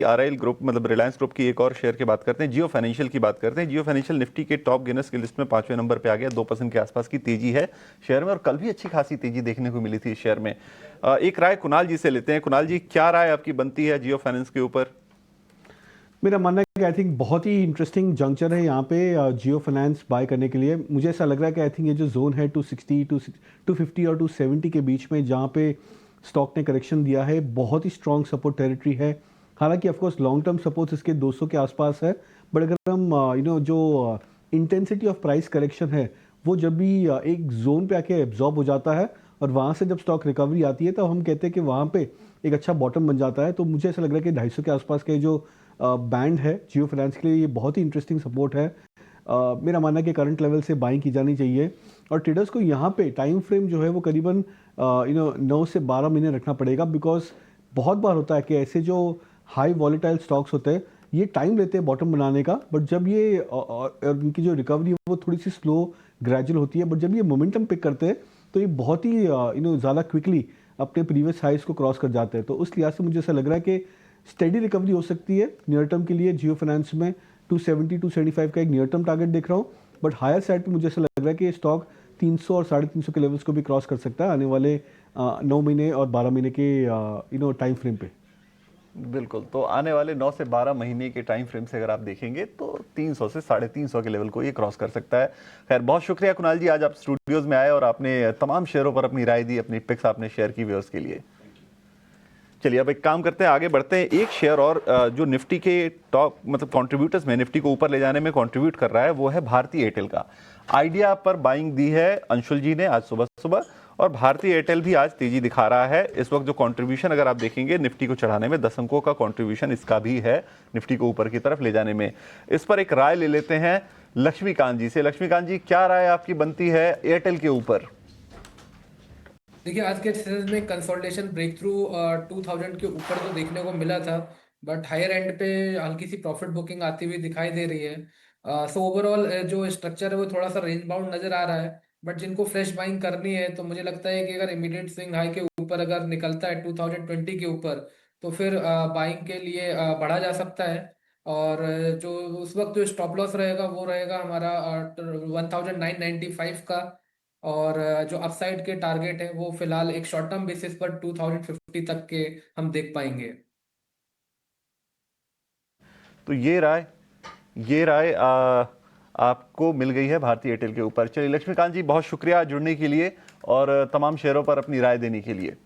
RIL group मतलब Reliance group की एक और शेयर की बात करते हैं, जियो फाइनेंशियल की बात करते हैं। जियो फाइनेंशियल निफ्टी के टॉप गेनर्स की लिस्ट में 5वें नंबर पे आ गया। 2% के आसपास की तेजी है शेयर में और कल भी अच्छी खासी तेजी देखने को मिली थी इस शेयर में। एक राय कुणाल जी से लेते हैं। कुणाल जी, क्या राय आपकी बनती है जियो फाइनेंस के ऊपर? मेरा मानना है कि आई थिंक बहुत ही इंटरेस्टिंग जंक्चर है यहाँ पे जियो फाइनेंस बाय करने के लिए। मुझे ऐसा लग रहा है कि आई थिंक ये जो जोन है 260 250 और 270 के बीच में, जहाँ पे स्टॉक ने करेक्शन दिया है, बहुत ही स्ट्रॉन्ग सपोर्ट टेरिटरी है। हालांकि ऑफकोर्स लॉन्ग टर्म सपोर्ट इसके 200 के आसपास है, बट अगर हम जो इंटेंसिटी ऑफ प्राइस करेक्शन है वो जब भी एक जोन पे आके एब्जॉर्ब हो जाता है और वहाँ से जब स्टॉक रिकवरी आती है तो हम कहते हैं कि वहाँ पे एक अच्छा बॉटम बन जाता है। तो मुझे ऐसा लग रहा है कि 250 के आसपास के जो बैंड है जियो फाइनेंस के लिए, ये बहुत ही इंटरेस्टिंग सपोर्ट है। मेरा मानना है कि करंट लेवल से बाइंग की जानी चाहिए और ट्रेडर्स को यहाँ पे टाइम फ्रेम जो है वो करीबन 9 से 12 महीने रखना पड़ेगा, बिकॉज बहुत बार होता है कि ऐसे जो हाई वॉलेटाइल स्टॉक्स होते हैं ये टाइम लेते हैं बॉटम बनाने का, बट जब ये इनकी जो रिकवरी है वो थोड़ी सी स्लो ग्रेजुअल होती है, बट जब ये मोमेंटम पिक करते हैं तो ये बहुत ही ज़्यादा क्विकली अपने प्रीवियस हाइस को क्रॉस कर जाते हैं। तो उस लिहाज से मुझे ऐसा लग रहा है कि स्टेडी रिकवरी हो सकती है नियर टर्म के लिए। जियो फाइनेंस में 270 275 का एक नियर टर्म टारगेट देख रहा हूँ, बट हायर साइड पे मुझे ऐसा लग रहा है कि स्टॉक 300 और 350 के लेवल्स को भी क्रॉस कर सकता है आने वाले 9 महीने और 12 महीने के टाइम फ्रेम पे। बिल्कुल, तो आने वाले 9 से 12 महीने के टाइम फ्रेम से अगर आप देखेंगे तो 300 से 350 के लेवल को ये क्रॉस कर सकता है। खैर, बहुत शुक्रिया कुणाल जी, आज आप स्टूडियोज में आए और आपने तमाम शेयरों पर अपनी राय दी, अपनी पिक्स आपने शेयर की व्यूअर्स के लिए। चलिए अब एक काम करते हैं, आगे बढ़ते हैं। एक शेयर और जो निफ्टी के टॉप मतलब कंट्रीब्यूटर्स में निफ्टी को ऊपर ले जाने में कंट्रीब्यूट कर रहा है वो है भारती एयरटेल का। आइडिया पर बाइंग दी है अंशुल जी ने आज सुबह सुबह, और भारतीय एयरटेल भी आज तेजी दिखा रहा है। इस वक्त जो कंट्रीब्यूशन अगर आप देखेंगे निफ्टी को चढ़ाने में 10 अंकों का कंट्रीब्यूशन इसका भी है निफ्टी को ऊपर की तरफ ले जाने में। इस पर एक राय ले लेते हैं लक्ष्मीकांत जी से। लक्ष्मीकांत जी, क्या राय आपकी बनती है एयरटेल के ऊपर? देखिए, आज के सेशन में कंसोलिडेशन ब्रेक थ्रू 2000 के ऊपर तो देखने को मिला था, बट हायर एंड पे हल्की सी प्रॉफिट बुकिंग आती हुई दिखाई दे रही है। सो ओवरऑल जो स्ट्रक्चर है वो थोड़ा सा रेंज बाउंड नजर आ रहा है, बट जिनको फ्रेश बाइंग करनी है तो मुझे लगता है कि अगर इमीडिएट स्विंग हाई के ऊपर अगर निकलता है 2020 के ऊपर, तो फिर बाइंग के लिए बढ़ा जा सकता है। और जो उस वक्त जो स्टॉप लॉस रहेगा वो रहेगा हमारा 1995 का। और जो अपसाइड के टारगेट है वो फिलहाल एक शॉर्ट टर्म बेसिस पर 2050 तक के हम देख पाएंगे। तो ये राय आपको मिल गई है भारतीय एयरटेल के ऊपर। चलिए लक्ष्मीकांत जी, बहुत शुक्रिया जुड़ने के लिए और तमाम शेयरों पर अपनी राय देने के लिए।